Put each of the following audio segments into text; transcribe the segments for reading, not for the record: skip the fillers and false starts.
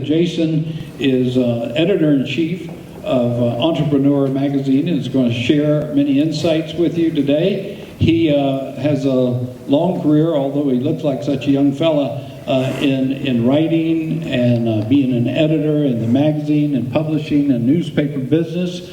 Jason is editor-in-chief of Entrepreneur Magazine and is going to share many insights with you today. He has a long career, although he looks like such a young fella, in writing and being an editor in the magazine and publishing and newspaper business.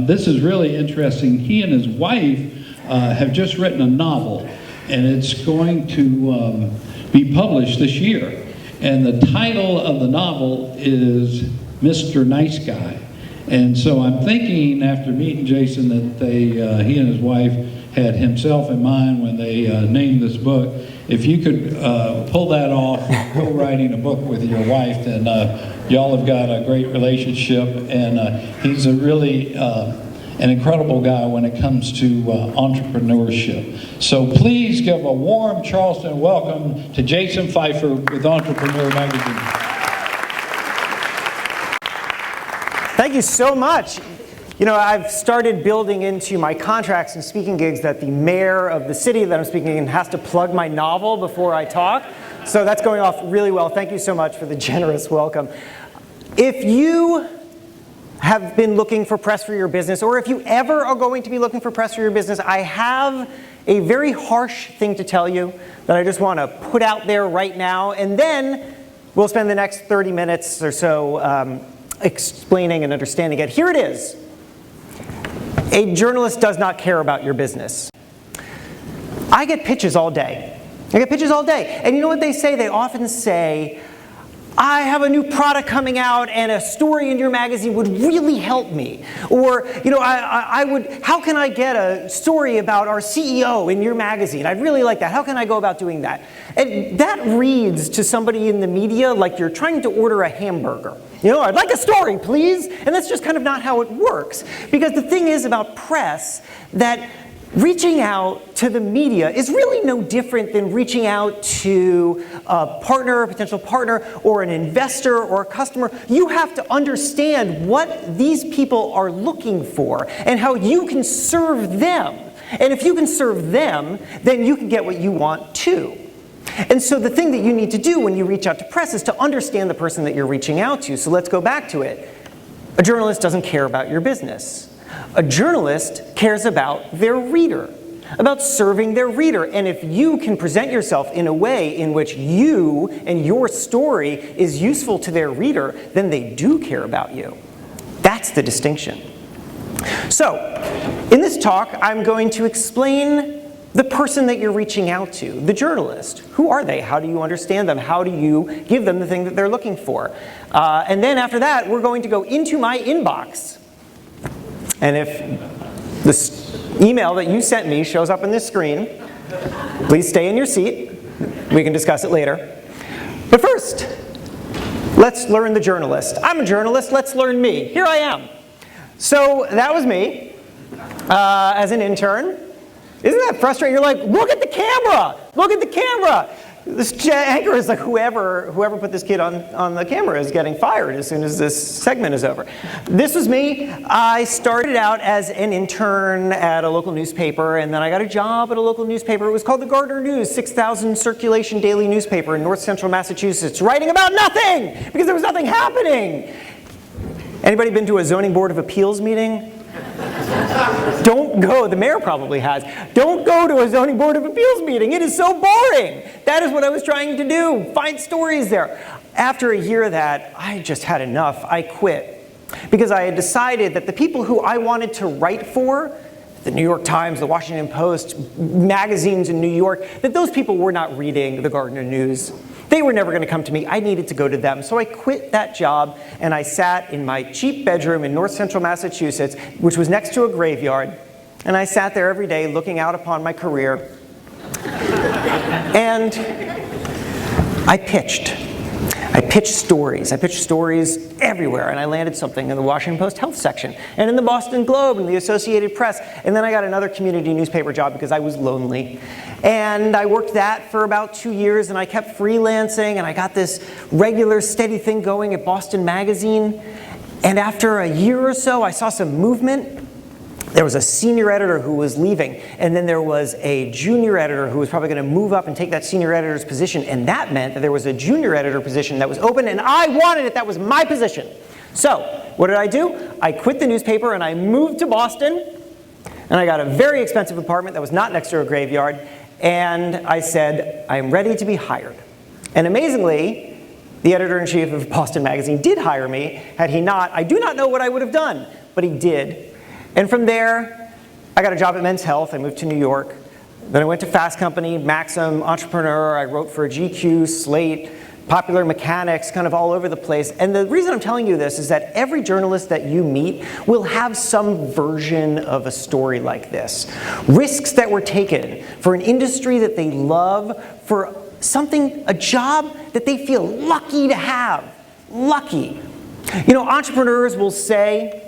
This is really interesting. He and his wife have just written a novel, and it's going to be published this year. And the title of the novel is Mr. Nice Guy. And so I'm thinking, after meeting Jason, that he and his wife had himself in mind when they named this book. If you could pull that off, co-writing a book with your wife, then y'all have got a great relationship. And he's a really an incredible guy when it comes to entrepreneurship. So please give a warm Charleston welcome to Jason Feifer with Entrepreneur Magazine. Thank you so much. You know, I've started building into my contracts and speaking gigs that the mayor of the city that I'm speaking in has to plug my novel before I talk. So that's going off really well. Thank you so much for the generous welcome. If you have been looking for press for your business, or if you ever are going to be looking for press for your business, I have a very harsh thing to tell you that I just want to put out there right now, and then we'll spend the next 30 minutes or so explaining and understanding it. Here it is. A journalist does not care about your business. I get pitches all day. And you know what they say? They often say, I have a new product coming out and a story in your magazine would really help me. Or, you know, how can I get a story about our CEO in your magazine? I'd really like that. How can I go about doing that? And that reads to somebody in the media like you're trying to order a hamburger. You know, I'd like a story, please. And that's just kind of not how it works. Because the thing is about press that reaching out to the media is really no different than reaching out to a partner, a potential partner, or an investor or a customer. You have to understand what these people are looking for and how you can serve them. And if you can serve them, then you can get what you want too. And so the thing that you need to do when you reach out to press is to understand the person that you're reaching out to. So let's go back to it. A journalist doesn't care about your business. A journalist cares about their reader, about serving their reader. And if you can present yourself in a way in which you and your story is useful to their reader, then they do care about you. That's the distinction. So, in this talk, I'm going to explain the person that you're reaching out to, the journalist. Who are they? How do you understand them? How do you give them the thing that they're looking for? And then after that, we're going to go into my inbox. And if this email that you sent me shows up on this screen, please stay in your seat. We can discuss it later. But first, let's learn the journalist. I'm a journalist, let's learn me. Here I am. So that was me as an intern. Isn't that frustrating? You're like, look at the camera! Look at the camera! This anchor is like, whoever put this kid on the camera is getting fired as soon as this segment is over. This was me. I started out as an intern at a local newspaper, and then I got a job at a local newspaper. It was called the Gardner News, 6,000 circulation daily newspaper in north central Massachusetts, writing about nothing, because there was nothing happening. Anybody been to a zoning board of appeals meeting? Don't go, the mayor probably has. Don't go to a zoning board of appeals meeting. It is so boring. That is what I was trying to do, find stories there. After a year of that, I just had enough. I quit because I had decided that the people who I wanted to write for, the New York Times, the Washington Post, magazines in New York, that those people were not reading the Gardner News. They were never going to come to me. I needed to go to them. So I quit that job, and I sat in my cheap bedroom in north central Massachusetts, which was next to a graveyard. And I sat there every day looking out upon my career. And I pitched. I pitched stories. I pitched stories everywhere, and I landed something in the Washington Post health section, and in the Boston Globe, and the Associated Press, and then I got another community newspaper job because I was lonely. And I worked that for about 2 years, and I kept freelancing, and I got this regular, steady thing going at Boston Magazine. And after a year or so, I saw some movement. there was a senior editor who was leaving, and then there was a junior editor who was probably going to move up and take that senior editor's position, and that meant that there was a junior editor position that was open, and I wanted it. That was my position. So what did I do? I quit the newspaper, and I moved to Boston, and I got a very expensive apartment that was not next to a graveyard, and I said, I'm ready to be hired. And amazingly, the editor-in-chief of Boston Magazine did hire me. Had he not, I do not know what I would have done, but he did. And from there, I got a job at Men's Health. I moved to New York. Then I went to Fast Company, Maxim, Entrepreneur. I wrote for GQ, Slate, Popular Mechanics, kind of all over the place. And the reason I'm telling you this is that every journalist that you meet will have some version of a story like this. Risks that were taken for an industry that they love, for something, a job that they feel lucky to have. Lucky. You know, entrepreneurs will say,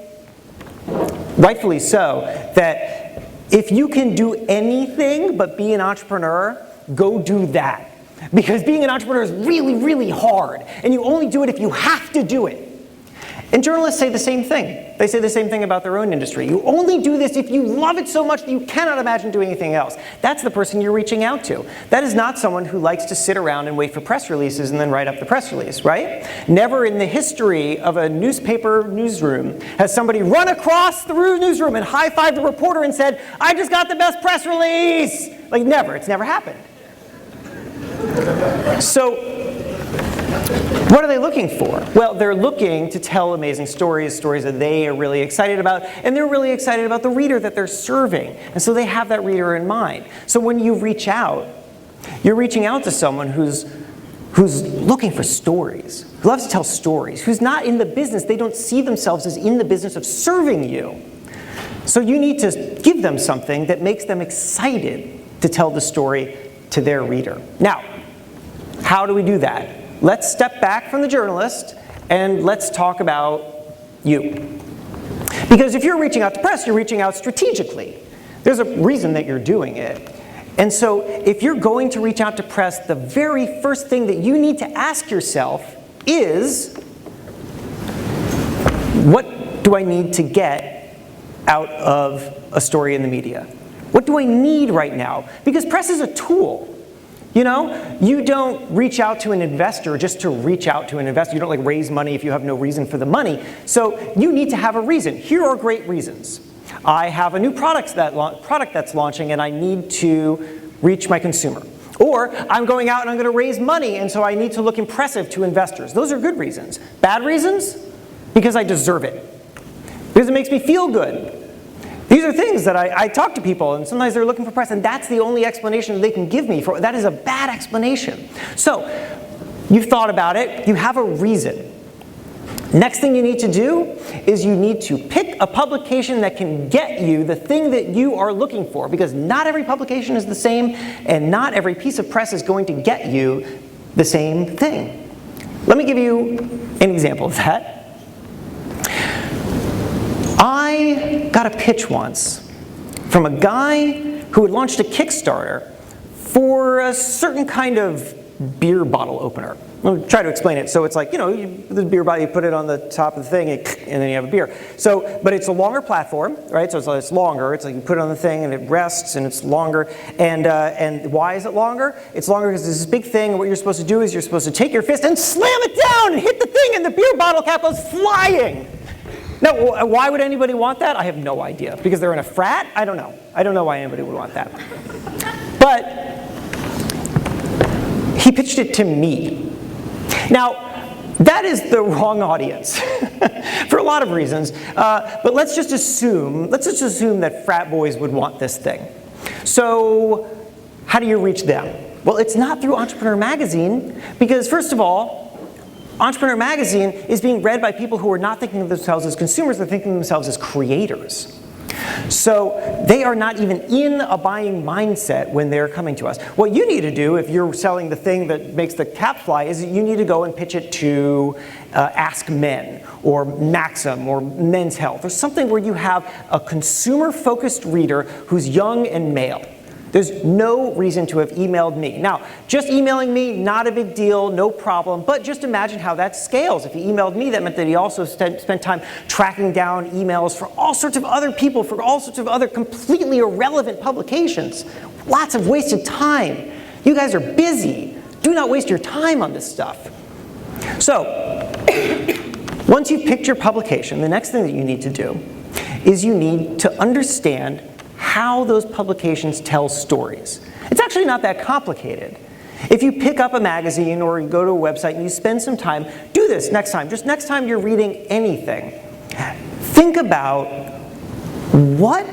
rightfully so, that if you can do anything but be an entrepreneur, go do that. Because being an entrepreneur is really, really hard, and you only do it if you have to do it. And journalists say the same thing. They say the same thing about their own industry. You only do this if you love it so much that you cannot imagine doing anything else. That's the person you're reaching out to. That is not someone who likes to sit around and wait for press releases and then write up the press release, right? Never in the history of a newspaper newsroom has somebody run across the newsroom and high-fived the reporter and said, I just got the best press release. Like never, it's never happened. So, what are they looking for? Well, they're looking to tell amazing stories, stories that they are really excited about, and they're really excited about the reader that they're serving. And so they have that reader in mind. So when you reach out, you're reaching out to someone who's looking for stories, who loves to tell stories, who's not in the business. They don't see themselves as in the business of serving you. So you need to give them something that makes them excited to tell the story to their reader. Now, how do we do that? Let's step back from the journalist and let's talk about you. Because if you're reaching out to press, you're reaching out strategically. There's a reason that you're doing it. And so if you're going to reach out to press, the very first thing that you need to ask yourself is, what do I need to get out of a story in the media? What do I need right now? Because press is a tool. You know, you don't reach out to an investor just to reach out to an investor. You don't like raise money if you have no reason for the money. So you need to have a reason. Here are great reasons. I have a new product that's launching and I need to reach my consumer. Or I'm going out and I'm going to raise money and so I need to look impressive to investors. Those are good reasons. Bad reasons? Because I deserve it. Because it makes me feel good. These are things that I talk to people, and sometimes they're looking for press, and that's the only explanation that they can give me. That is a bad explanation. So, you've thought about it, you have a reason. Next thing you need to do is you need to pick a publication that can get you the thing that you are looking for, because not every publication is the same, and not every piece of press is going to get you the same thing. Let me give you an example of that. I got a pitch once from a guy who had launched a Kickstarter for a certain kind of beer bottle opener. I'll try to explain it. So it's like, you know, the beer bottle, you put it on the top of the thing, and then you have a beer. So, but it's a longer platform, right? So it's longer. It's like you put it on the thing, and it rests, and it's longer. And why is it longer? It's longer because there's this big thing, and what you're supposed to do is you're supposed to take your fist and slam it down and hit the thing, and the beer bottle cap goes flying. Now, why would anybody want that? I have no idea. Because they're in a frat? I don't know. I don't know why anybody would want that. But he pitched it to me. Now, that is the wrong audience for a lot of reasons. But let's just assume that frat boys would want this thing. So, how do you reach them? Well, it's not through Entrepreneur Magazine, because first of all, Entrepreneur Magazine is being read by people who are not thinking of themselves as consumers, they're thinking of themselves as creators. So they are not even in a buying mindset when they're coming to us. What you need to do if you're selling the thing that makes the cap fly is you need to go and pitch it to Ask Men or Maxim or Men's Health or something where you have a consumer-focused reader who's young and male. There's no reason to have emailed me. Now, just emailing me, not a big deal, no problem, but just imagine how that scales. If he emailed me, that meant that he also spent time tracking down emails for all sorts of other people, for all sorts of other completely irrelevant publications. Lots of wasted time. You guys are busy. Do not waste your time on this stuff. So, once you've picked your publication, the next thing that you need to do is you need to understand how those publications tell stories. It's actually not that complicated. If you pick up a magazine or you go to a website and you spend some time, do this next time. Just next time you're reading anything, think about what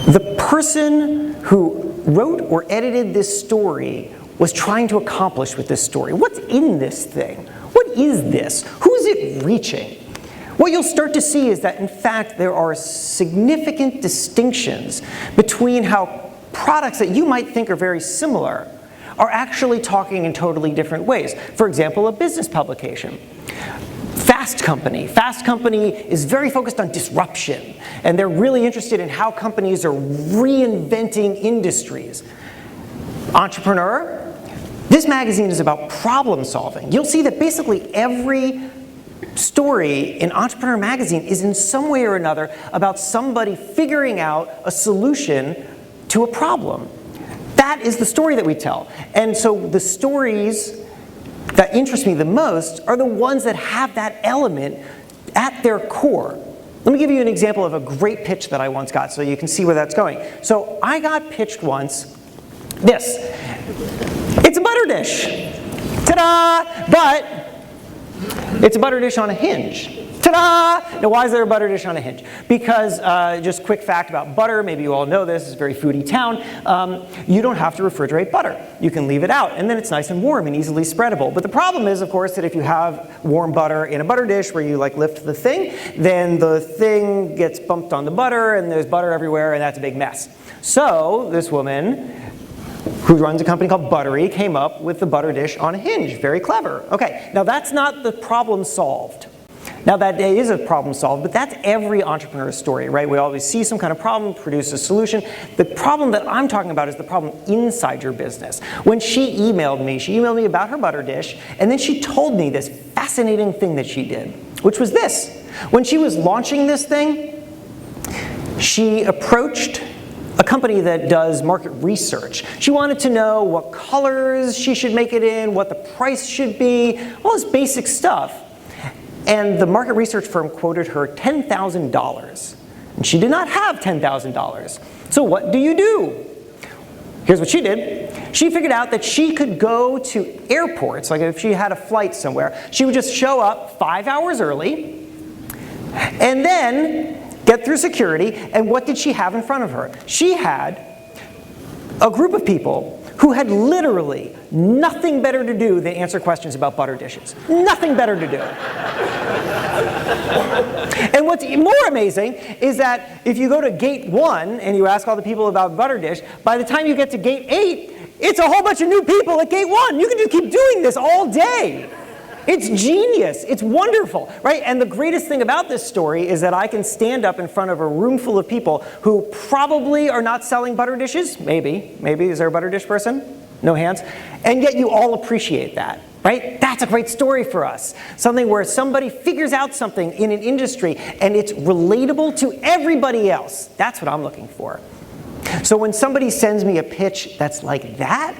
the person who wrote or edited this story was trying to accomplish with this story. What's in this thing? What is this? Who's it reaching? What you'll start to see is that, in fact, there are significant distinctions between how products that you might think are very similar are actually talking in totally different ways. For example, a business publication. Fast Company. Fast Company is very focused on disruption, and they're really interested in how companies are reinventing industries. Entrepreneur. This magazine is about problem solving. You'll see that basically every story in Entrepreneur Magazine is in some way or another about somebody figuring out a solution to a problem. That is the story that we tell. And so the stories that interest me the most are the ones that have that element at their core. Let me give you an example of a great pitch that I once got so you can see where that's going. So I got pitched once this. It's a butter dish. Ta-da! But it's a butter dish on a hinge. Ta-da! Now, why is there a butter dish on a hinge? Because, just quick fact about butter, maybe you all know this, it's a very foodie town, you don't have to refrigerate butter. You can leave it out, and then it's nice and warm and easily spreadable. But the problem is, of course, that if you have warm butter in a butter dish where you lift the thing, then the thing gets bumped on the butter, and there's butter everywhere, and that's a big mess. So, this woman who runs a company called Buttery, came up with the butter dish on a hinge. Very clever. Okay, now that's not the problem solved. Now that is a problem solved, but that's every entrepreneur's story, right? We always see some kind of problem, produce a solution. The problem that I'm talking about is the problem inside your business. When she emailed me about her butter dish, and then she told me this fascinating thing that she did, which was this. When she was launching this thing, she approached a company that does market research. She wanted to know what colors she should make it in, what the price should be, all this basic stuff. And the market research firm quoted her $10,000. And she did not have $10,000. So what do you do? Here's what she did. She figured out that she could go to airports, like if she had a flight somewhere, she would just show up 5 hours early, and then get through security, and what did she have in front of her? She had a group of people who had literally nothing better to do than answer questions about butter dishes. Nothing better to do. And what's more amazing is that if you go to gate 1 and you ask all the people about butter dish, by the time you get to gate 8, it's a whole bunch of new people at gate 1. You can just keep doing this all day. It's genius. It's wonderful, right? And the greatest thing about this story is that I can stand up in front of a room full of people who probably are not selling butter dishes. Maybe. Is there a butter dish person? No hands. And yet you all appreciate that, right? That's a great story for us. Something where somebody figures out something in an industry and it's relatable to everybody else. That's what I'm looking for. So when somebody sends me a pitch that's like that,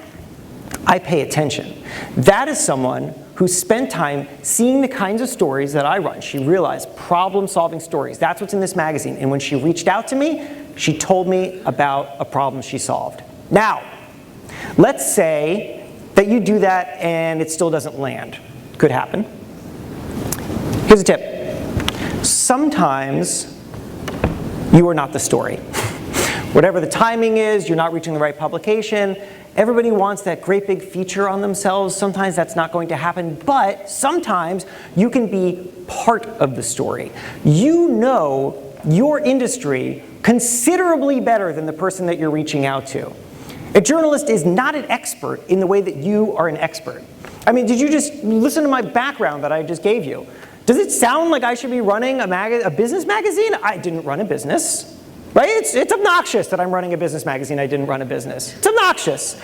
I pay attention. That is someone who spent time seeing the kinds of stories that I run. She realized problem-solving stories. That's what's in this magazine. And when she reached out to me, she told me about a problem she solved. Now, let's say that you do that and it still doesn't land. Could happen. Here's a tip. Sometimes you are not the story. Whatever the timing is, you're not reaching the right publication. Everybody wants that great big feature on themselves. Sometimes that's not going to happen, but sometimes you can be part of the story. You know your industry considerably better than the person that you're reaching out to. A journalist is not an expert in the way that you are an expert. I mean, did you just listen to my background that I just gave you? Does it sound like I should be running a business magazine? I didn't run a business. right? It's obnoxious that I'm running a business magazine. I didn't run a business. It's obnoxious.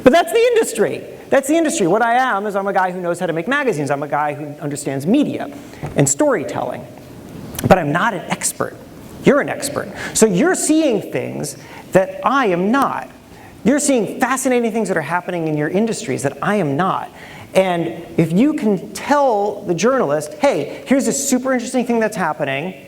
But that's the industry. That's the industry. What I am is I'm a guy who knows how to make magazines. I'm a guy who understands media and storytelling. But I'm not an expert. You're an expert. So you're seeing things that I am not. You're seeing fascinating things that are happening in your industries that I am not. And if you can tell the journalist, hey, here's a super interesting thing that's happening,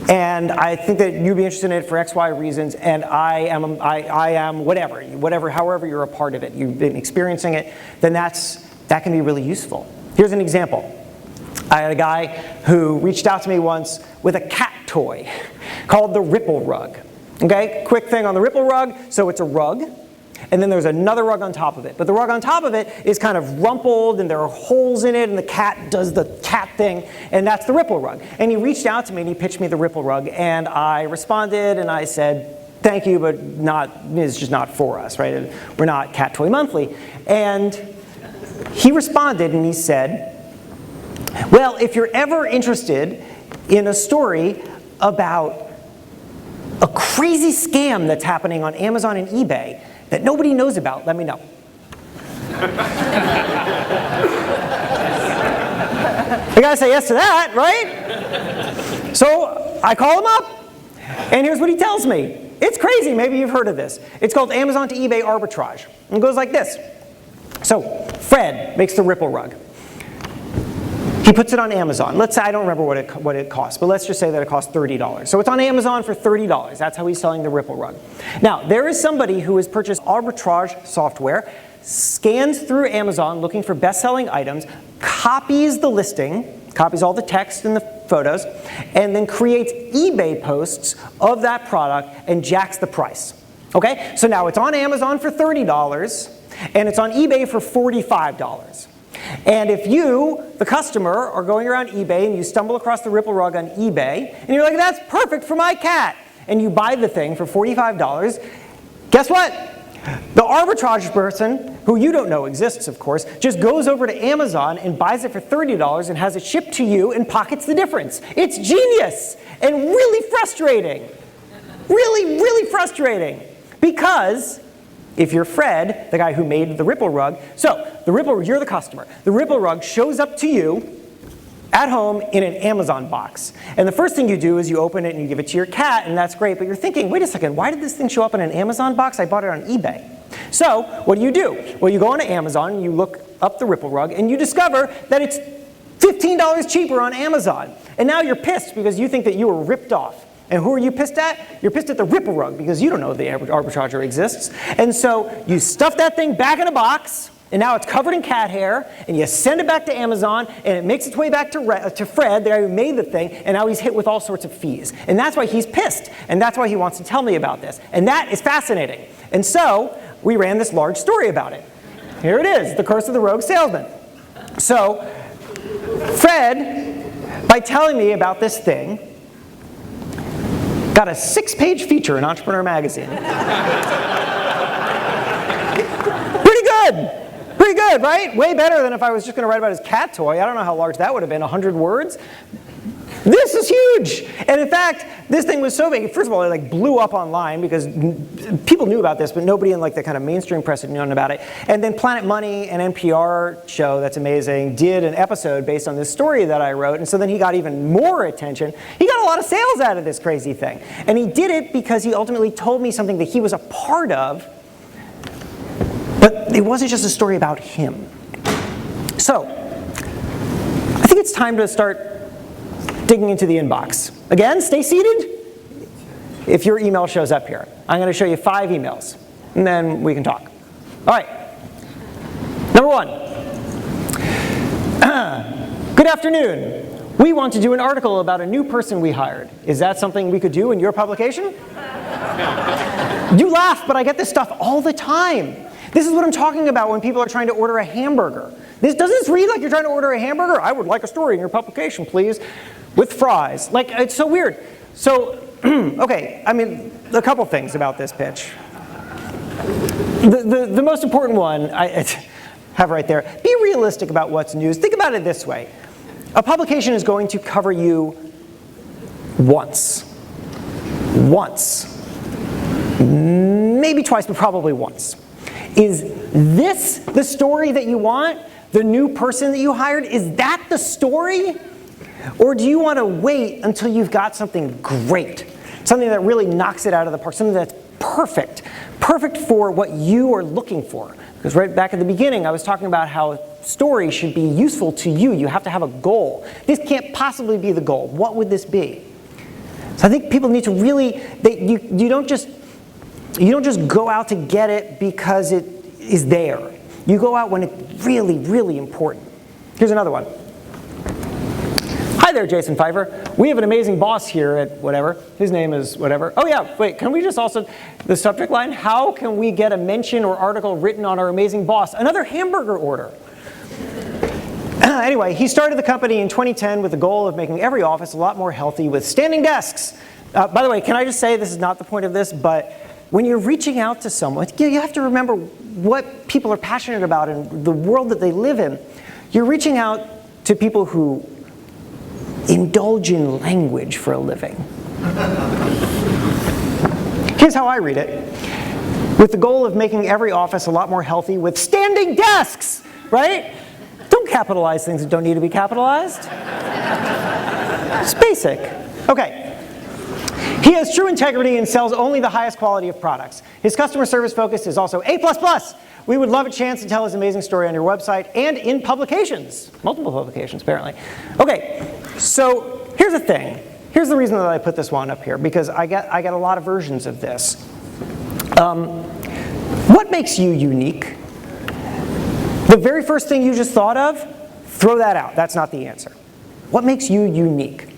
and I think that you'd be interested in it for X, Y reasons, and I am whatever, however you're a part of it, you've been experiencing it, then that can be really useful. Here's an example. I had a guy who reached out to me once with a cat toy called the Ripple Rug. Okay, quick thing on the Ripple Rug. So it's a rug, and then there's another rug on top of it. But the rug on top of it is kind of rumpled, and there are holes in it, and the cat does the cat thing, and that's the Ripple Rug. And he reached out to me, and he pitched me the Ripple Rug, and I responded, and I said, thank you, but it's just not for us, right? We're not Cat Toy Monthly. And he responded, and he said, well, if you're ever interested in a story about a crazy scam that's happening on Amazon and eBay that nobody knows about, let me know. You gotta say yes to that, right? So I call him up, and here's what he tells me. It's crazy, maybe you've heard of this. It's called Amazon to eBay arbitrage. And it goes like this. So Fred makes the Ripple Rug. He puts it on Amazon. Let's say, I don't remember what it costs, but let's just say that it costs $30. So it's on Amazon for $30. That's how he's selling the Ripple Rug. Now, there is somebody who has purchased arbitrage software, scans through Amazon looking for best-selling items, copies the listing, copies all the text and the photos, and then creates eBay posts of that product and jacks the price. Okay? So now it's on Amazon for $30, and it's on eBay for $45. And if you, the customer, are going around eBay and you stumble across the Ripple Rug on eBay, and you're like, that's perfect for my cat, and you buy the thing for $45, guess what? The arbitrage person, who you don't know exists, of course, just goes over to Amazon and buys it for $30 and has it shipped to you and pockets the difference. It's genius and really frustrating. Really, really frustrating. Because if you're Fred, the guy who made the Ripple Rug, so you're the customer. The Ripple Rug shows up to you at home in an Amazon box. And the first thing you do is you open it and you give it to your cat, and that's great. But you're thinking, wait a second, why did this thing show up in an Amazon box? I bought it on eBay. So what do? Well, you go onto Amazon, you look up the Ripple Rug, and you discover that it's $15 cheaper on Amazon. And now you're pissed because you think that you were ripped off. And who are you pissed at? You're pissed at the Ripple Rug because you don't know the arbitrager exists. And so you stuff that thing back in a box, and now it's covered in cat hair, and you send it back to Amazon, and it makes its way back to Fred, the guy who made the thing, and now he's hit with all sorts of fees. And that's why he's pissed, and that's why he wants to tell me about this. And that is fascinating. And so we ran this large story about it. Here it is, The Curse of the Rogue Salesman. So Fred, by telling me about this thing, got a 6-page feature in Entrepreneur Magazine. Pretty good, right? Way better than if I was just going to write about his cat toy. I don't know how large that would have been, 100 words. This is huge. And in fact, this thing was so big. First of all, it blew up online because people knew about this, but nobody in the kind of mainstream press had known about it. And then Planet Money, an NPR show that's amazing, did an episode based on this story that I wrote. And so then he got even more attention. He got a lot of sales out of this crazy thing. And he did it because he ultimately told me something that he was a part of. But it wasn't just a story about him. So I think it's time to start digging into the inbox. Again, stay seated if your email shows up here. I'm going to show you 5 emails, and then we can talk. All right. Number 1. Good afternoon. We want to do an article about a new person we hired. Is that something we could do in your publication? You laugh, but I get this stuff all the time. This is what I'm talking about when people are trying to order a hamburger. Doesn't this read like you're trying to order a hamburger? I would like a story in your publication, please, with fries. It's so weird. So, okay, a couple things about this pitch. The most important one I have right there, be realistic about what's news. Think about it this way. A publication is going to cover you once. once, maybe twice, but probably once. Is this the story that you want? The new person that you hired, is that the story? Or do you want to wait until you've got something great? Something that really knocks it out of the park, something that's perfect. Perfect for what you are looking for. Because right back at the beginning, I was talking about how a story should be useful to you. You have to have a goal. This can't possibly be the goal. What would this be? So I think people need to really, you don't just go out to get it because it is there. You go out when it's really, really important. Here's another one. Hi there, Jason Feifer. We have an amazing boss here at whatever. His name is whatever. Oh yeah, wait, can we just also, the subject line, how can we get a mention or article written on our amazing boss? Another hamburger order. Anyway, he started the company in 2010 with the goal of making every office a lot more healthy with standing desks. By the way, can I just say, this is not the point of this, but when you're reaching out to someone, you have to remember what people are passionate about and the world that they live in. You're reaching out to people who indulge in language for a living. Here's how I read it. With the goal of making every office a lot more healthy with standing desks, right? Don't capitalize things that don't need to be capitalized. It's basic. Okay. He has true integrity and sells only the highest quality of products. His customer service focus is also A++. We would love a chance to tell his amazing story on your website and in publications. Multiple publications, apparently. Okay, so here's the thing. Here's the reason that I put this one up here, because I get a lot of versions of this. What makes you unique? The very first thing you just thought of, throw that out. That's not the answer. What makes you unique?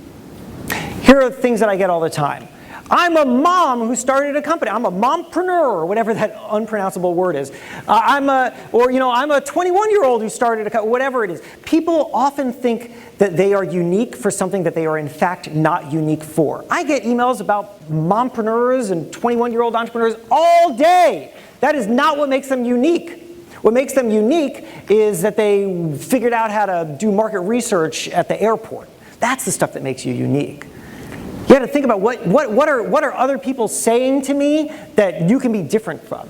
Here are the things that I get all the time. I'm a mom who started a company. I'm a mompreneur, or whatever that unpronounceable word is. I'm a 21-year-old who started a company, whatever it is. People often think that they are unique for something that they are in fact not unique for. I get emails about mompreneurs and 21-year-old entrepreneurs all day. That is not what makes them unique. What makes them unique is that they figured out how to do market research at the airport. That's the stuff that makes you unique. You got to think about what are other people saying to me that you can be different from.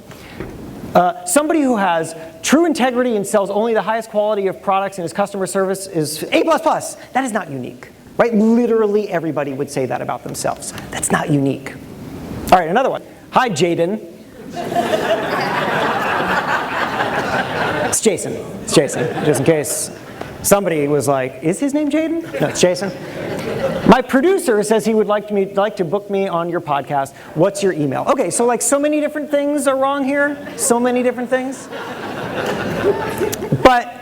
Somebody who has true integrity and sells only the highest quality of products and his customer service is A++. That is not unique, right? Literally everybody would say that about themselves. That's not unique. All right, another one. Hi, Jaden. It's Jason. It's Jason, just in case somebody was like, is his name Jaden? No, it's Jason. My producer says he would like to book me on your podcast. What's your email? Okay, so like so many different things are wrong here. So many different things. But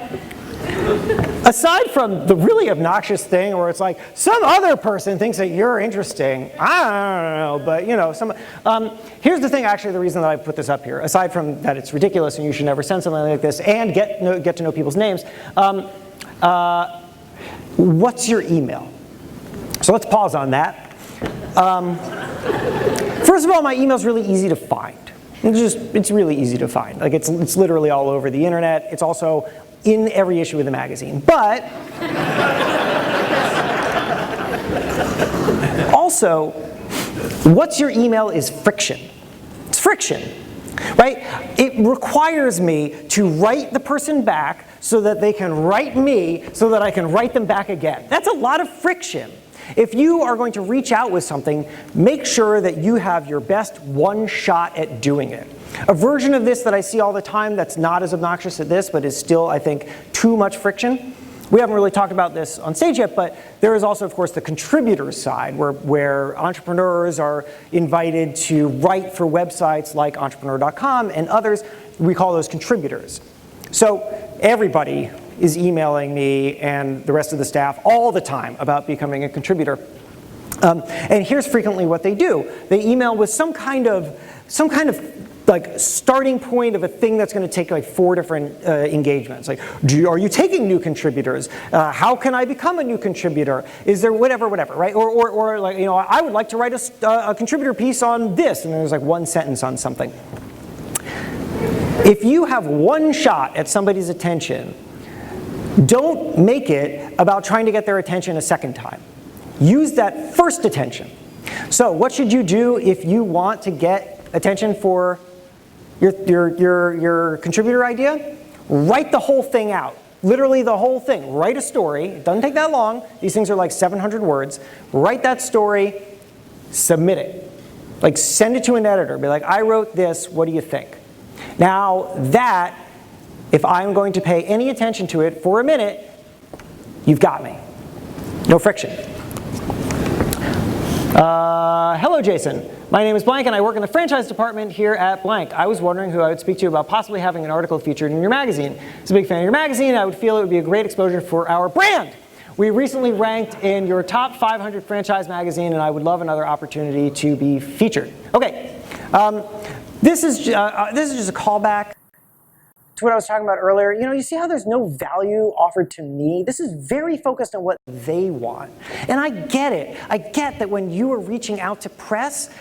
aside from the really obnoxious thing where it's like some other person thinks that you're interesting, I don't know, but you know, here's the thing. Actually, the reason that I put this up here, aside from that it's ridiculous and you should never send something like this, and get to know people's names. What's your email? So let's pause on that. First of all, my email's really easy to find. It's really easy to find. Like it's literally all over the internet. It's also in every issue of the magazine. But also, what's your email is friction. It's friction, right? It requires me to write the person back so that they can write me so that I can write them back again. That's a lot of friction. If you are going to reach out with something, make sure that you have your best one shot at doing it. A version of this that I see all the time that's not as obnoxious as this, but is still, I think, too much friction. We haven't really talked about this on stage yet, but there is also, of course, the contributor side where entrepreneurs are invited to write for websites like entrepreneur.com and others. We call those contributors. So everybody is emailing me and the rest of the staff all the time about becoming a contributor. And here's frequently what they do. They email with some kind of like starting point of a thing that's going to take like 4 different engagements. Like, are you taking new contributors? How can I become a new contributor? Is there whatever, right? Or like, you know, I would like to write a contributor piece on this, and there's like one sentence on something. If you have one shot at somebody's attention, don't make it about trying to get their attention a second time. Use that first attention. So what should you do if you want to get attention for your contributor idea? Write the whole thing out. Literally the whole thing. Write a story. It doesn't take that long. These things are like 700 words. Write that story, submit it. Like send it to an editor. Be like, I wrote this, what do you think? Now that, if I'm going to pay any attention to it for a minute, you've got me. No friction. Hello, Jason. My name is blank, and I work in the franchise department here at blank. I was wondering who I would speak to about possibly having an article featured in your magazine. As a big fan of your magazine, I would feel it would be a great exposure for our brand. We recently ranked in your top 500 franchise magazine, and I would love another opportunity to be featured. Okay, this is just a callback to what I was talking about earlier. You know, you see how there's no value offered to me? This is very focused on what they want. And I get it. I get that when you are reaching out to press,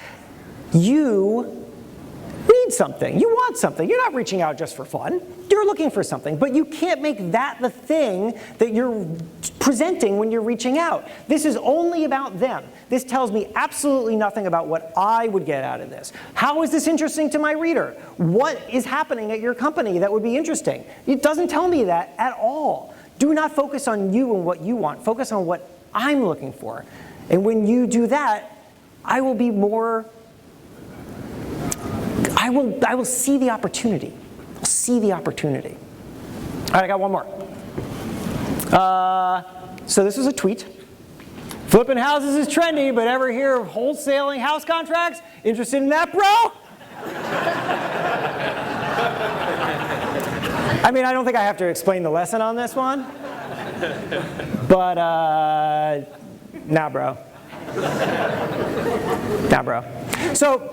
you need something. You want something. You're not reaching out just for fun. You're looking for something. But you can't make that the thing that you're presenting when you're reaching out. This is only about them. This tells me absolutely nothing about what I would get out of this. How is this interesting to my reader? What is happening at your company that would be interesting? It doesn't tell me that at all. Do not focus on you and what you want. Focus on what I'm looking for. And when you do that, I will be more... I will see the opportunity. I'll see the opportunity. All right, I got one more. So this was a tweet. Flipping houses is trendy, but ever hear of wholesaling house contracts? Interested in that, bro? I mean, I don't think I have to explain the lesson on this one. But, nah, bro. Nah, bro. So,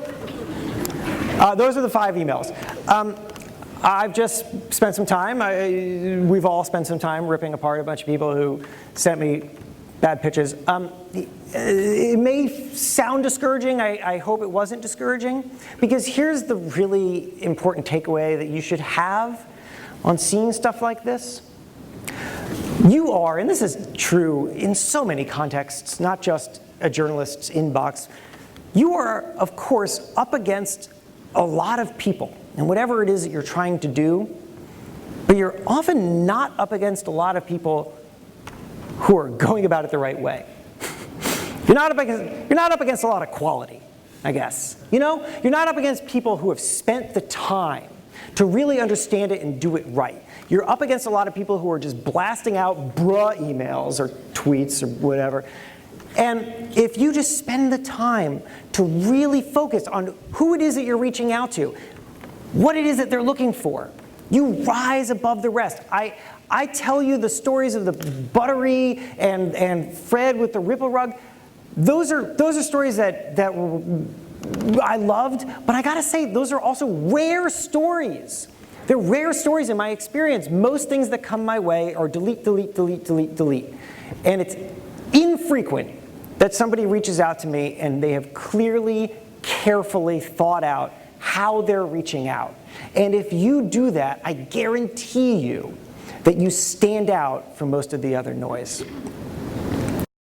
those are the 5 emails. I've just spent some time, we've all spent some time ripping apart a bunch of people who sent me bad pitches. It may sound discouraging. I hope it wasn't discouraging. Because here's the really important takeaway that you should have on seeing stuff like this. You are, and this is true in so many contexts, not just a journalist's inbox, you are, of course, up against a lot of people and whatever it is that you're trying to do, but you're often not up against a lot of people who are going about it the right way. You're not up against a lot of quality, I guess. You know, you're not up against people who have spent the time to really understand it and do it right. You're up against a lot of people who are just blasting out bruh emails or tweets or whatever. And if you just spend the time to really focus on who it is that you're reaching out to, what it is that they're looking for, you rise above the rest. I tell you the stories of the Buttery and Fred with the Ripple rug. Those are stories that I loved, but I gotta say, those are also rare stories. They're rare stories in my experience. Most things that come my way are delete, delete, delete, delete, delete. And it's infrequent that somebody reaches out to me and they have clearly, carefully thought out how they're reaching out. And if you do that, I guarantee you that you stand out from most of the other noise.